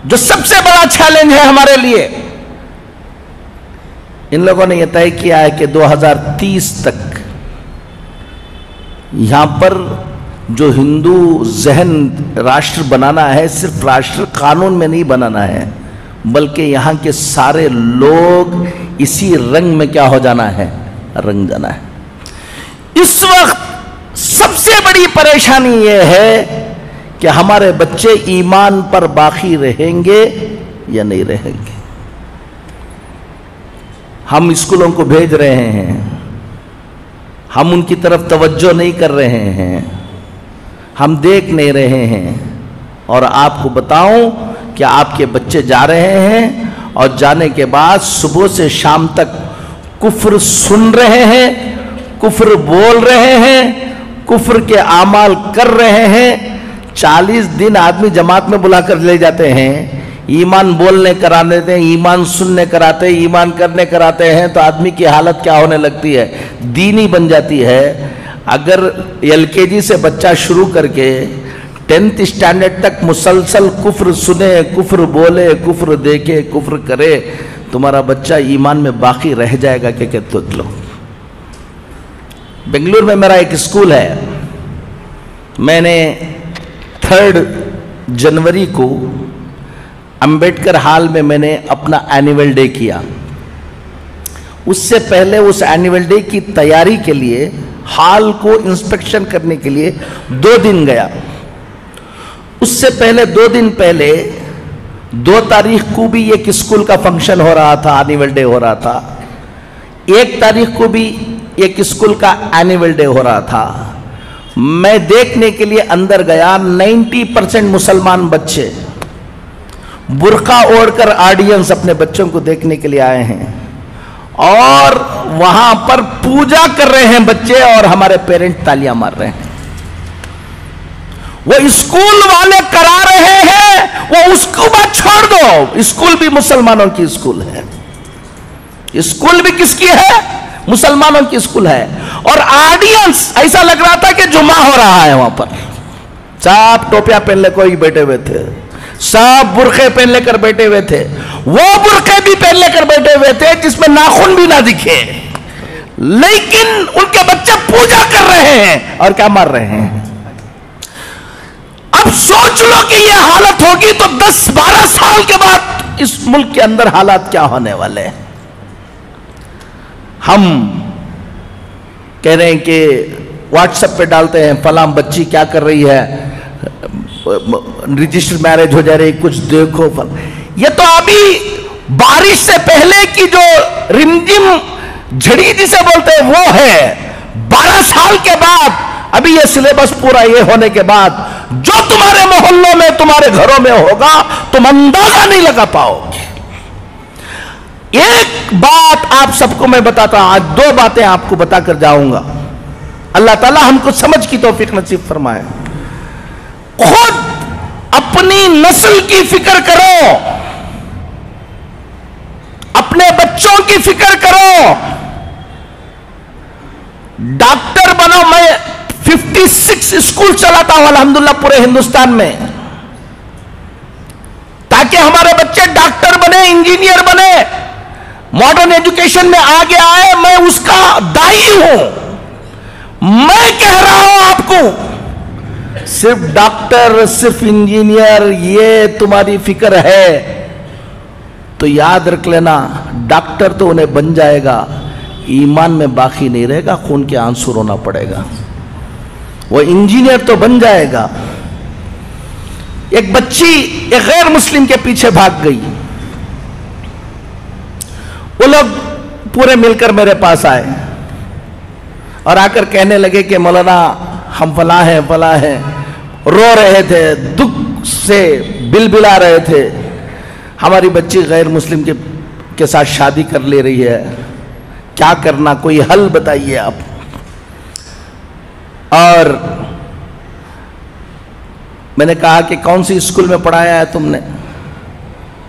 جو سب سے بڑا چیلنج ہے ہمارے لیے، ان لوگوں نے یہ طے کیا ہے کہ 2030 تک یہاں پر جو ہندو ذہن راشٹر بنانا ہے، صرف راشٹر قانون میں نہیں بنانا ہے، بلکہ یہاں کے سارے لوگ اسی رنگ میں کیا ہو جانا ہے، رنگ جانا ہے۔ اس وقت سب سے بڑی پریشانی یہ ہے کہ ہمارے بچے ایمان پر باقی رہیں گے یا نہیں رہیں گے۔ ہم اسکولوں کو بھیج رہے ہیں، ہم ان کی طرف توجہ نہیں کر رہے ہیں، ہم دیکھ نہیں رہے ہیں، اور آپ کو بتاؤں کہ آپ کے بچے جا رہے ہیں اور جانے کے بعد صبح سے شام تک کفر سن رہے ہیں، کفر بول رہے ہیں، کفر کے اعمال کر رہے ہیں۔ 40 دن آدمی جماعت میں بلا کر لے جاتے ہیں، ایمان بولنے کرانے دیتے ہیں، ایمان سننے کراتے ہیں، ایمان کرنے کراتے ہیں، تو آدمی کی حالت کیا ہونے لگتی ہے، دینی بن جاتی ہے۔ اگر LKG سے بچہ شروع کر کے 10th اسٹینڈرڈ تک مسلسل کفر سنے، کفر بولے، کفر دیکھے، کفر کرے، تمہارا بچہ ایمان میں باقی رہ جائے گا کہ دیکھ لو۔ بنگلور میں میرا ایک اسکول ہے، میں نے 3 جنوری کو امبیڈکر ہال میں نے اپنا اینیول ڈے کیا۔ اس سے پہلے اس اینیول ڈے کی تیاری کے لیے ہال کو انسپیکشن کرنے کے لیے 2 دن گیا۔ اس سے پہلے 2 دن پہلے 2 تاریخ کو بھی ایک اسکول کا فنکشن ہو رہا تھا، اینیول ڈے ہو رہا تھا۔ 1 تاریخ کو بھی ایک اسکول کا اینیول ڈے ہو رہا تھا۔ میں دیکھنے کے لیے اندر گیا، 90% مسلمان بچے برقع اوڑھ کر آڈینس اپنے بچوں کو دیکھنے کے لیے آئے ہیں، اور وہاں پر پوجا کر رہے ہیں بچے، اور ہمارے پیرنٹ تالیاں مار رہے ہیں۔ وہ اسکول والے کرا رہے ہیں، وہ اس کو بات چھوڑ دو، اسکول بھی مسلمانوں کی اسکول ہے، اسکول بھی کس کی ہے، مسلمانوں کی اسکول ہے۔ اور آڈینس ایسا لگ رہا تھا کہ جمعہ ہو رہا ہے، وہاں پر سب ٹوپیاں پہن لے کوئی بیٹھے ہوئے تھے، سب برقعے پہن لے کر بیٹھے ہوئے تھے، وہ برقعے بھی پہن لے کر بیٹھے ہوئے تھے جس میں ناخن بھی نہ دکھے، لیکن ان کے بچے پوجا کر رہے ہیں اور کیا مار رہے ہیں۔ اب سوچ لو کہ یہ حالت ہوگی تو 10-12 سال کے بعد اس ملک کے اندر حالات کیا ہونے والے ہیں۔ ہم کہہ رہے ہیں کہ واٹس ایپ پہ ڈالتے ہیں فلاں بچی کیا کر رہی ہے، رجسٹر میرج ہو جا رہی، کچھ دیکھو۔ یہ تو ابھی بارش سے پہلے کی جو رمجم جھڑی جسے بولتے ہیں وہ ہے۔ 12 سال کے بعد ابھی یہ سلیبس پورا یہ ہونے کے بعد جو تمہارے محلوں میں تمہارے گھروں میں ہوگا تم اندازہ نہیں لگا پاؤ گے۔ ایک بات آپ سب کو میں بتاتا ہوں، آج 2 باتیں آپ کو بتا کر جاؤں گا۔ اللہ تعالی ہم کو سمجھ کی توفیق نصیب فرمائے۔ خود اپنی نسل کی فکر کرو، اپنے بچوں کی فکر کرو، ڈاکٹر بنو۔ میں 56 اسکول چلاتا ہوں الحمدللہ پورے ہندوستان میں، تاکہ ہمارے بچے ڈاکٹر بنے، انجینئر بنے، ماڈرن ایجوکیشن میں آگے آئے۔ میں اس کا دائی ہوں۔ میں کہہ رہا ہوں آپ کو، صرف ڈاکٹر، صرف انجینئر یہ تمہاری فکر ہے تو یاد رکھ لینا، ڈاکٹر تو انہیں بن جائے گا، ایمان میں باقی نہیں رہے گا، خون کے آنسو رونا پڑے گا۔ وہ انجینئر تو بن جائے گا۔ ایک بچی ایک غیر مسلم کے پیچھے بھاگ گئی، وہ لوگ پورے مل کر میرے پاس آئے اور آ کر کہنے لگے کہ مولانا ہم فلاں ہیں فلاں ہیں، رو رہے تھے، دکھ سے بلبلا رہے تھے، ہماری بچی غیر مسلم کے ساتھ شادی کر لے رہی ہے، کیا کرنا، کوئی حل بتائیے آپ۔ اور میں نے کہا کہ کون سی اسکول میں پڑھایا ہے تم نے؟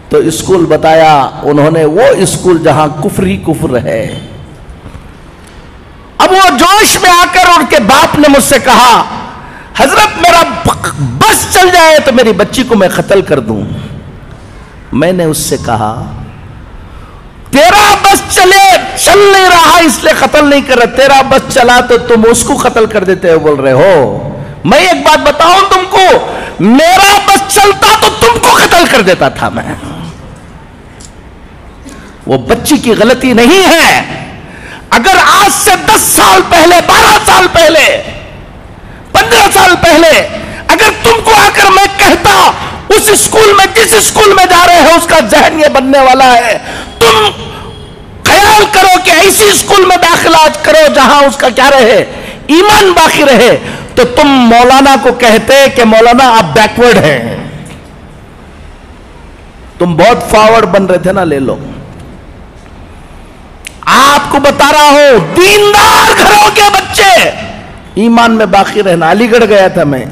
تو اسکول بتایا انہوں نے، وہ اسکول جہاں کفر ہی کفر ہے۔ اب وہ جوش میں آ کر ان کے باپ نے مجھ سے کہا، حضرت میرا بس چل جائے تو میری بچی کو میں قتل کر دوں۔ میں نے اس سے کہا تیرا بس چل نہیں رہا اس لیے قتل نہیں کر رہا، تیرا بس چلا تو تم اس کو قتل کر دیتے ہو بول رہے ہو۔ میں ایک بات بتاؤں تم کو، میرا بس چلتا تو تم کو قتل کر دیتا تھا میں۔ وہ بچی کی غلطی نہیں ہے۔ اگر آج سے 10 سال پہلے، 12 سال پہلے، 15 سال پہلے اگر تم کو آ کر میں کہتا اس اسکول میں، جس اسکول میں جا رہے ہو اس کا ذہن یہ بننے والا ہے، تم خیال کرو کہ ایسی اسکول میں داخلہ کرو جہاں اس کا کیا رہے، ایمان باقی رہے، تو تم مولانا کو کہتے کہ مولانا آپ بیکورڈ ہیں، تم بہت فارورڈ بن رہے تھے نا، لے لو۔ آپ کو بتا رہا ہوں دیندار گھروں کے بچے ایمان میں باقی رہنا۔ علی گڑھ گیا تھا میں،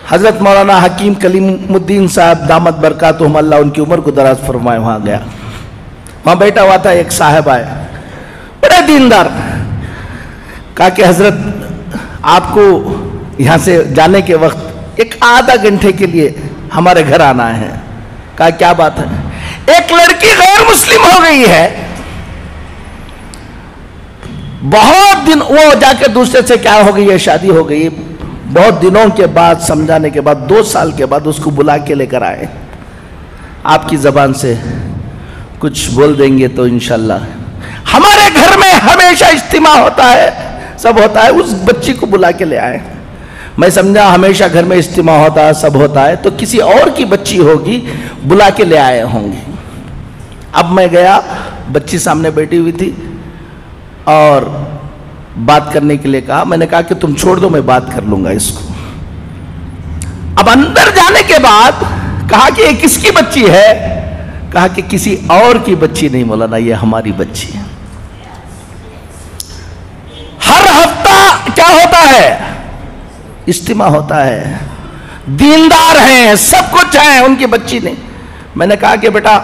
حضرت مولانا حکیم کلیم الدین صاحب دامت برکاتہم اللہ ان کی عمر کو دراز فرمائے، وہاں گیا، وہاں بیٹھا ہوا تھا، ایک صاحب آئے بڑے دیندار، کہا کہ حضرت آپ کو یہاں سے جانے کے وقت ایک آدھا گھنٹے کے لیے ہمارے گھر آنا ہے۔ کہا کیا بات ہے؟ ایک لڑکی غیر مسلم ہو گئی ہے، بہت دن، وہ جا کے دوسرے سے کیا ہو گئی ہے، شادی ہو گئی، بہت دنوں کے بعد سمجھانے کے بعد 2 سال کے بعد اس کو بلا کے لے کر آئے، آپ کی زبان سے کچھ بول دیں گے تو انشاءاللہ۔ ہمارے گھر میں ہمیشہ اجتماع ہوتا ہے، سب ہوتا ہے، اس بچی کو بلا کے لے آئے۔ میں سمجھا ہمیشہ گھر میں اجتماع ہوتا ہے، سب ہوتا ہے، تو کسی اور کی بچی ہوگی، بلا کے لے آئے ہوں گے۔ اب میں گیا، بچی سامنے بیٹھی ہوئی تھی اور بات کرنے کے لیے کہا، میں نے کہا کہ تم چھوڑ دو، میں بات کر لوں گا اس کو۔ اب اندر جانے کے بعد کہا کہ یہ کس کی بچی ہے؟ کہا کہ کسی اور کی بچی نہیں مولانا، یہ ہماری بچی ہے۔ ہر ہفتہ کیا ہوتا ہے؟ اجتماع ہوتا ہے، دیندار ہیں، سب کچھ ہیں، ان کی بچی نہیں۔ میں نے کہا کہ بیٹا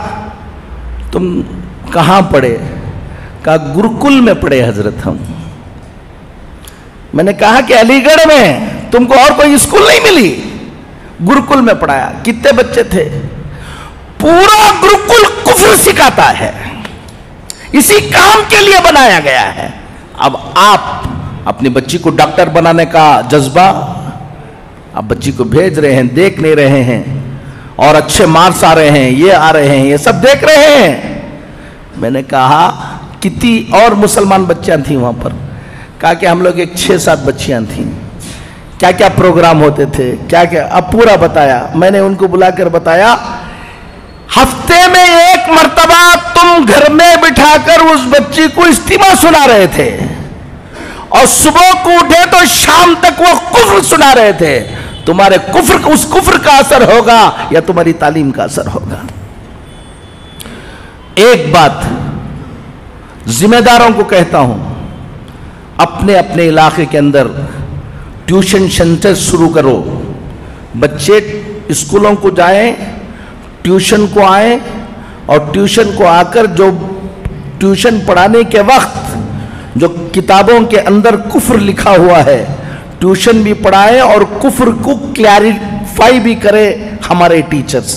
تم کہاں پڑھے؟ کہا گرکل میں پڑھے حضرت ہم۔ میں نے کہا کہ علی گڑھ میں تم کو اور کوئی اسکول نہیں ملی؟ گرکل میں پڑھایا۔ کتنے بچے تھے؟ پورا گرکل کفر سکھاتا ہے، اسی کام کے لیے بنایا گیا ہے۔ اب آپ اپنی بچی کو ڈاکٹر بنانے کا جذبہ، آپ بچی کو بھیج رہے ہیں، دیکھ نہیں رہے ہیں، اور اچھے مارکس آ رہے ہیں، یہ آ رہے ہیں، یہ سب دیکھ رہے ہیں۔ میں نے کہا کتنی اور مسلمان بچیاں تھیں وہاں پر؟ کہا کہ ہم لوگ ایک 6-7 بچیاں تھیں، کیا کیا پروگرام ہوتے تھے، کیا کیا، اب پورا بتایا۔ میں نے ان کو بلا کر بتایا ہفتے میں 1 مرتبہ تم گھر میں بٹھا کر اس بچی کو اجتماع سنا رہے تھے، اور صبح کو اٹھے تو شام تک وہ کفر سنا رہے تھے۔ تمہارے کفر، اس کفر کا اثر ہوگا یا تمہاری تعلیم کا اثر ہوگا؟ ایک بات ذمہ داروں کو کہتا ہوں، اپنے اپنے علاقے کے اندر ٹیوشن سینٹر شروع کرو، بچے اسکولوں کو جائیں، ٹیوشن کو آئیں، اور ٹیوشن کو آ کر جو ٹیوشن پڑھانے کے وقت جو کتابوں کے اندر کفر لکھا ہوا ہے ٹیوشن بھی پڑھائیں، اور کفر کو کلیریفائی بھی کرے ہمارے ٹیچرز۔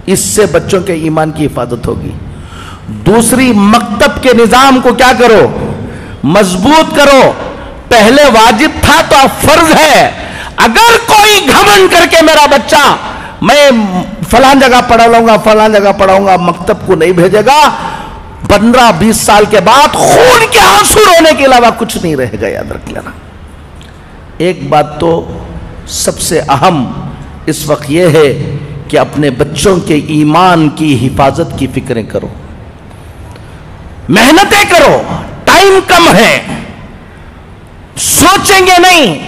اس سے بچوں کے ایمان کی حفاظت ہوگی۔ دوسری، مکتب کے نظام کو کیا کرو؟ مضبوط کرو۔ پہلے واجب تھا تو اب فرض ہے۔ اگر کوئی گھمنڈ کر کے میرا بچہ میں فلان جگہ پڑھا لوں گا، فلان جگہ پڑھاؤں گا، مکتب کو نہیں بھیجے گا، 15-20 سال کے بعد خون کے آنسو رونے کے علاوہ کچھ نہیں رہے گا، یاد رکھ لینا۔ ایک بات تو سب سے اہم اس وقت یہ ہے کہ اپنے بچوں کے ایمان کی حفاظت کی فکریں کرو، محنتیں کرو، ٹائم کم ہے، سوچیں گے نہیں۔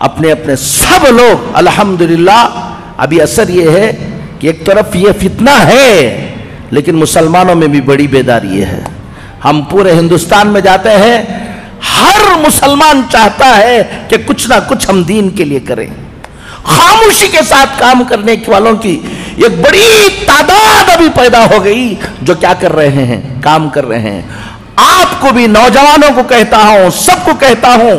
اپنے اپنے سب لوگ الحمدللہ، ابھی اثر یہ ہے کہ ایک طرف یہ فتنہ ہے لیکن مسلمانوں میں بھی بڑی بیداری ہے۔ ہم پورے ہندوستان میں جاتے ہیں، ہر مسلمان چاہتا ہے کہ کچھ نہ کچھ ہم دین کے لیے کریں۔ خاموشی کے ساتھ کام کرنے والوں کی ایک بڑی تعداد ابھی پیدا ہو گئی جو کیا کر رہے ہیں؟ کام کر رہے ہیں۔ آپ کو بھی، نوجوانوں کو کہتا ہوں، سب کو کہتا ہوں،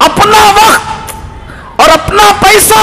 اپنا وقت اور اپنا پیسہ،